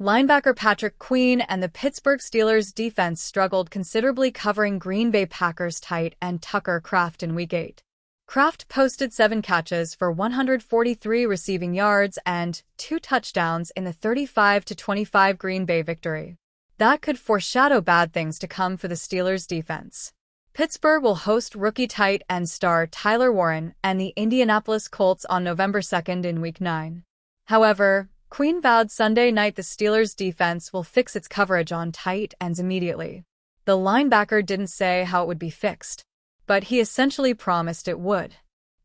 Linebacker Patrick Queen and the Pittsburgh Steelers defense struggled considerably covering Green Bay Packers tight end Tucker Kraft in Week 8. Kraft posted 7 catches for 143 receiving yards and 2 touchdowns in the 35-25 Green Bay victory. That could foreshadow bad things to come for the Steelers defense. Pittsburgh will host rookie tight end star Tyler Warren and the Indianapolis Colts on November 2nd in Week 9. However, Queen vowed Sunday night the Steelers' defense will fix its coverage on tight ends immediately. The linebacker didn't say how it would be fixed, but he essentially promised it would.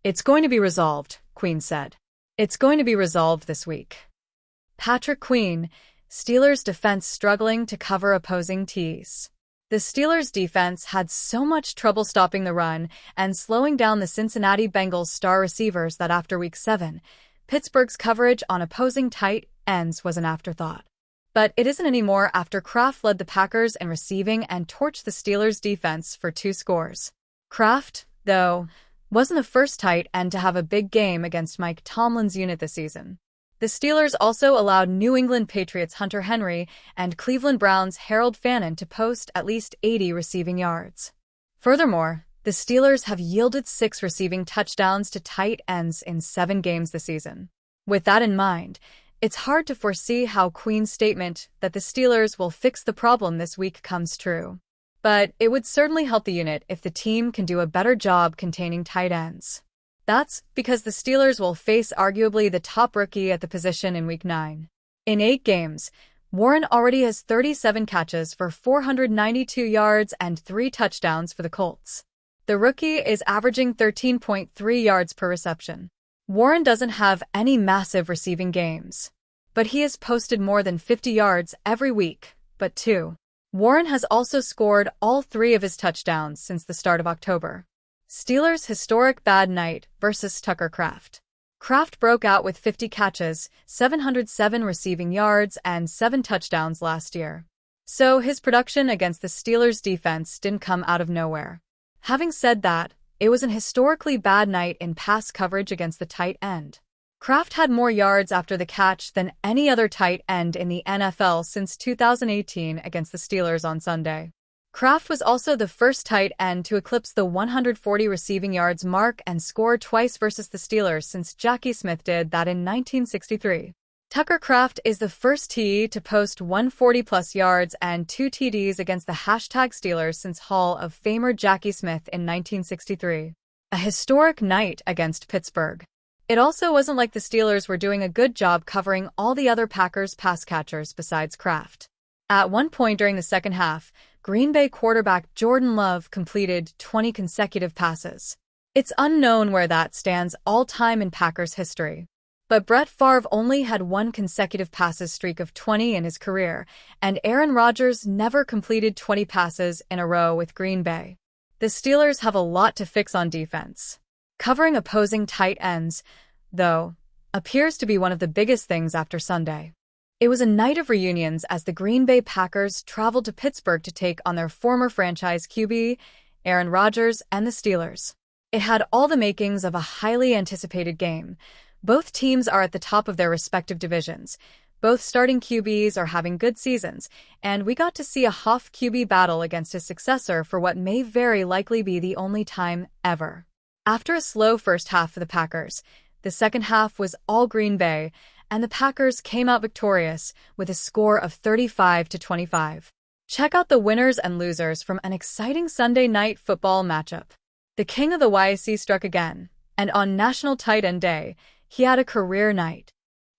"It's going to be resolved," Queen said. "It's going to be resolved this week." Patrick Queen, Steelers defense struggling to cover opposing Ts. The Steelers defense had so much trouble stopping the run and slowing down the Cincinnati Bengals star receivers that after Week 7, Pittsburgh's coverage on opposing tight ends was an afterthought. But it isn't anymore after Kraft led the Packers in receiving and torched the Steelers' defense for 2 scores. Kraft, though, wasn't the first tight end to have a big game against Mike Tomlin's unit this season. The Steelers also allowed New England Patriots' Hunter Henry and Cleveland Browns' Harold Fannin to post at least 80 receiving yards. Furthermore, the Steelers have yielded 6 receiving touchdowns to tight ends in 7 games this season. With that in mind, it's hard to foresee how Queen's statement that the Steelers will fix the problem this week comes true. But it would certainly help the unit if the team can do a better job containing tight ends. That's because the Steelers will face arguably the top rookie at the position in Week 9. In 8 games, Warren already has 37 catches for 492 yards and 3 touchdowns for the Colts. The rookie is averaging 13.3 yards per reception. Warren doesn't have any massive receiving games, but he has posted more than 50 yards every week, but 2. Warren has also scored all 3 of his touchdowns since the start of October. Steelers' historic bad night versus Tucker Kraft. Kraft broke out with 50 catches, 707 receiving yards, and 7 touchdowns last year. So his production against the Steelers' defense didn't come out of nowhere. Having said that, it was an historically bad night in pass coverage against the tight end. Kraft had more yards after the catch than any other tight end in the NFL since 2018 against the Steelers on Sunday. Kraft was also the first tight end to eclipse the 140 receiving yards mark and score twice versus the Steelers since Jackie Smith did that in 1963. Tucker Kraft is the first TE to post 140-plus yards and 2 TDs against the #Steelers since Hall of Famer Jackie Smith in 1963. A historic night against Pittsburgh. It also wasn't like the Steelers were doing a good job covering all the other Packers pass catchers besides Kraft. At one point during the second half, Green Bay quarterback Jordan Love completed 20 consecutive passes. It's unknown where that stands all-time in Packers history. But Brett Favre only had 1 consecutive passes streak of 20 in his career, and Aaron Rodgers never completed 20 passes in a row with Green Bay. The Steelers have a lot to fix on defense. Covering opposing tight ends, though, appears to be one of the biggest things after Sunday. It was a night of reunions as the Green Bay Packers traveled to Pittsburgh to take on their former franchise QB, Aaron Rodgers, and the Steelers. It had all the makings of a highly anticipated game. Both teams are at the top of their respective divisions. Both starting QBs are having good seasons, and we got to see a Hoff QB battle against his successor for what may very likely be the only time ever. After a slow first half for the Packers, the second half was all Green Bay, and the Packers came out victorious with a score of 35-25. Check out the winners and losers from an exciting Sunday night football matchup. The king of the YSC struck again, and on National Tight End Day, he had a career night.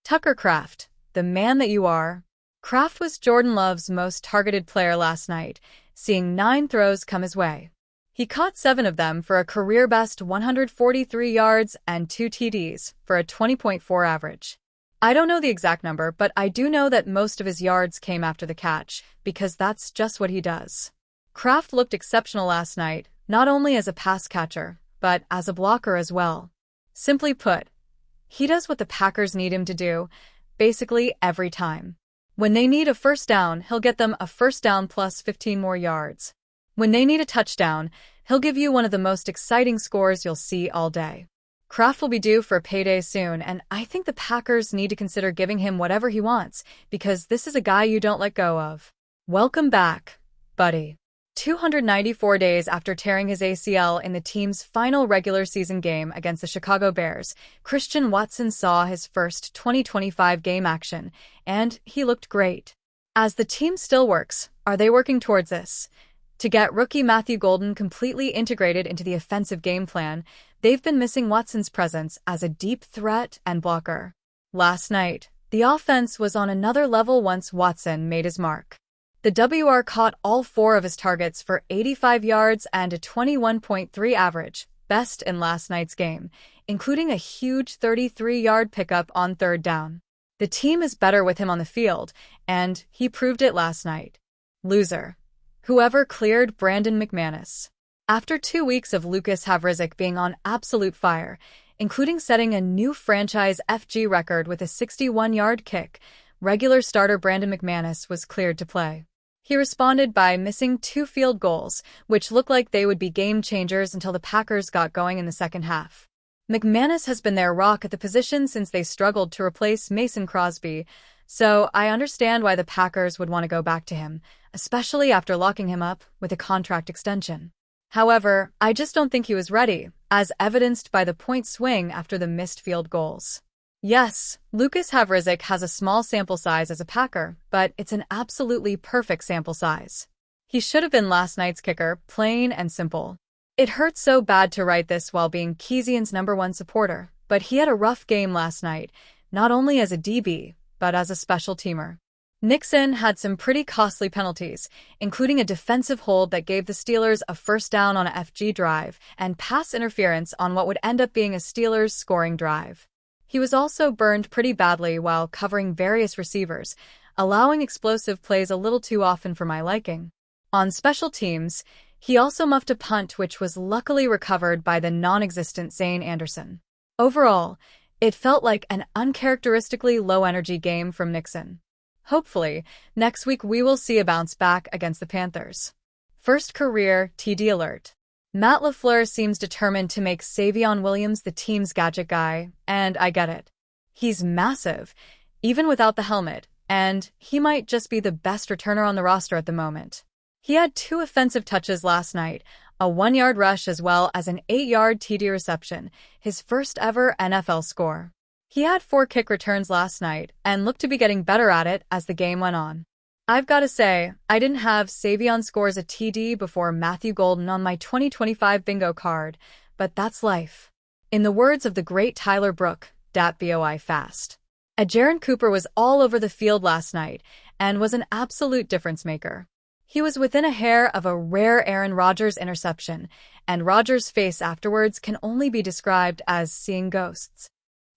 Tucker Kraft, the man that you are. Kraft was Jordan Love's most targeted player last night, seeing 9 throws come his way. He caught 7 of them for a career-best 143 yards and 2 TDs for a 20.4 average. I don't know the exact number, but I do know that most of his yards came after the catch, because that's just what he does. Kraft looked exceptional last night, not only as a pass catcher, but as a blocker as well. Simply put, he does what the Packers need him to do, basically every time. When they need a first down, he'll get them a first down plus 15 more yards. When they need a touchdown, he'll give you one of the most exciting scores you'll see all day. Kraft will be due for a payday soon, and I think the Packers need to consider giving him whatever he wants, because this is a guy you don't let go of. Welcome back, buddy. 294 days after tearing his ACL in the team's final regular season game against the Chicago Bears, Christian Watson saw his first 2025 game action, and he looked great. As the team still works, are they working towards this? To get rookie Matthew Golden completely integrated into the offensive game plan, they've been missing Watson's presence as a deep threat and blocker. Last night, the offense was on another level once Watson made his mark. The WR caught all 4 of his targets for 85 yards and a 21.3 average, best in last night's game, including a huge 33-yard pickup on third down. The team is better with him on the field, and he proved it last night. Loser. Whoever cleared Brandon McManus. After 2 weeks of Lucas Havrizik being on absolute fire, including setting a new franchise FG record with a 61-yard kick, regular starter Brandon McManus was cleared to play. He responded by missing 2 field goals, which looked like they would be game changers until the Packers got going in the second half. McManus has been their rock at the position since they struggled to replace Mason Crosby, so I understand why the Packers would want to go back to him, especially after locking him up with a contract extension. However, I just don't think he was ready, as evidenced by the point swing after the missed field goals. Yes, Lucas Havrizik has a small sample size as a Packer, but it's an absolutely perfect sample size. He should have been last night's kicker, plain and simple. It hurts so bad to write this while being Kezian's #1 supporter, but he had a rough game last night, not only as a DB, but as a special teamer. Nixon had some pretty costly penalties, including a defensive hold that gave the Steelers a first down on a FG drive and pass interference on what would end up being a Steelers scoring drive. He was also burned pretty badly while covering various receivers, allowing explosive plays a little too often for my liking. On special teams, he also muffed a punt which was luckily recovered by the non-existent Zane Anderson. Overall, it felt like an uncharacteristically low-energy game from Nixon. Hopefully, next week we will see a bounce back against the Panthers. First career TD alert. Matt LaFleur seems determined to make Savion Williams the team's gadget guy, and I get it. He's massive, even without the helmet, and he might just be the best returner on the roster at the moment. He had 2 offensive touches last night, a 1-yard rush as well as an 8-yard TD reception, his first ever NFL score. He had 4 kick returns last night and looked to be getting better at it as the game went on. I've got to say, I didn't have Savion scores a TD before Matthew Golden on my 2025 bingo card, but that's life. In the words of the great Tyler Brook, dat boi fast. Jaron Cooper was all over the field last night and was an absolute difference maker. He was within a hair of a rare Aaron Rodgers interception, and Rodgers' face afterwards can only be described as seeing ghosts.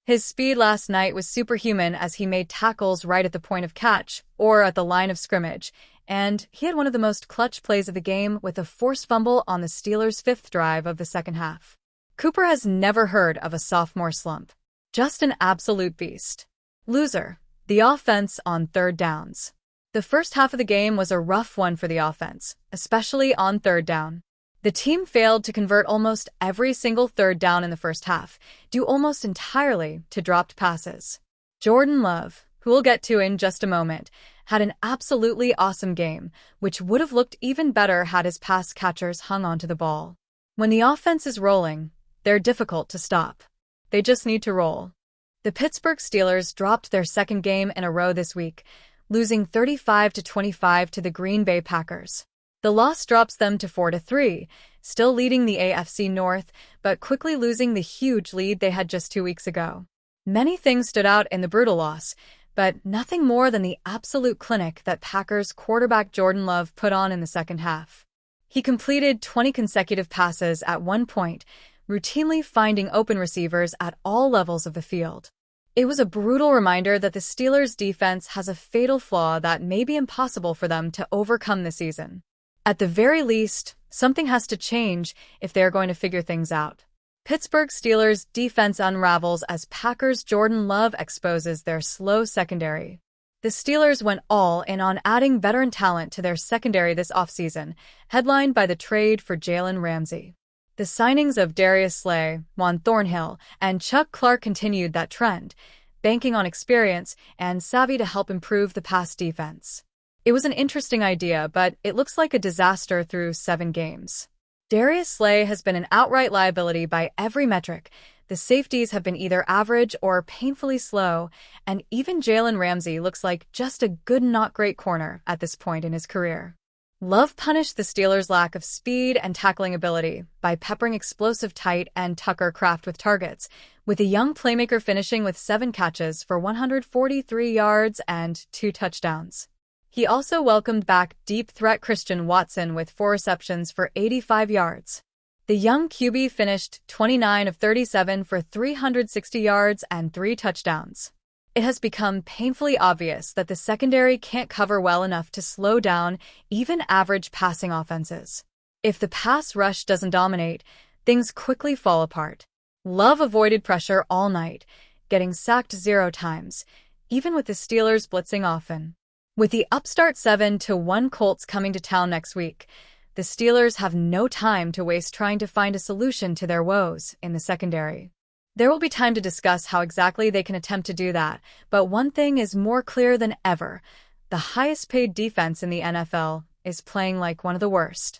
His speed last night was superhuman as he made tackles right at the point of catch, or at the line of scrimmage, and he had one of the most clutch plays of the game with a forced fumble on the Steelers' 5th drive of the second half. Cooper has never heard of a sophomore slump. Just an absolute beast. Loser. The offense on third downs. The first half of the game was a rough one for the offense, especially on third down. The team failed to convert almost every single third down in the first half, due almost entirely to dropped passes. Jordan Love, who we'll get to in just a moment, had an absolutely awesome game, which would have looked even better had his pass catchers hung onto the ball. When the offense is rolling, they're difficult to stop. They just need to roll. The Pittsburgh Steelers dropped their second game in a row this week, losing 35-25 to the Green Bay Packers. The loss drops them to 4-3, still leading the AFC North, but quickly losing the huge lead they had just 2 weeks ago. Many things stood out in the brutal loss, but nothing more than the absolute clinic that Packers quarterback Jordan Love put on in the second half. He completed 20 consecutive passes at one point, routinely finding open receivers at all levels of the field. It was a brutal reminder that the Steelers' defense has a fatal flaw that may be impossible for them to overcome this season. At the very least, something has to change if they're going to figure things out. Pittsburgh Steelers' defense unravels as Packers' Jordan Love exposes their slow secondary. The Steelers went all in on adding veteran talent to their secondary this offseason, headlined by the trade for Jalen Ramsey. The signings of Darius Slay, Juan Thornhill, and Chuck Clark continued that trend, banking on experience and savvy to help improve the pass defense. It was an interesting idea, but it looks like a disaster through 7 games. Darius Slay has been an outright liability by every metric. The safeties have been either average or painfully slow, and even Jalen Ramsey looks like just a good not great corner at this point in his career. Love punished the Steelers' lack of speed and tackling ability by peppering explosive tight and Tucker Kraft with targets, with a young playmaker finishing with 7 catches for 143 yards and 2 touchdowns. He also welcomed back deep threat Christian Watson with 4 receptions for 85 yards. The young QB finished 29 of 37 for 360 yards and 3 touchdowns. It has become painfully obvious that the secondary can't cover well enough to slow down even average passing offenses. If the pass rush doesn't dominate, things quickly fall apart. Love avoided pressure all night, getting sacked 0 times, even with the Steelers blitzing often. With the upstart 7-1 Colts coming to town next week, the Steelers have no time to waste trying to find a solution to their woes in the secondary. There will be time to discuss how exactly they can attempt to do that, but one thing is more clear than ever. The highest paid defense in the NFL is playing like one of the worst.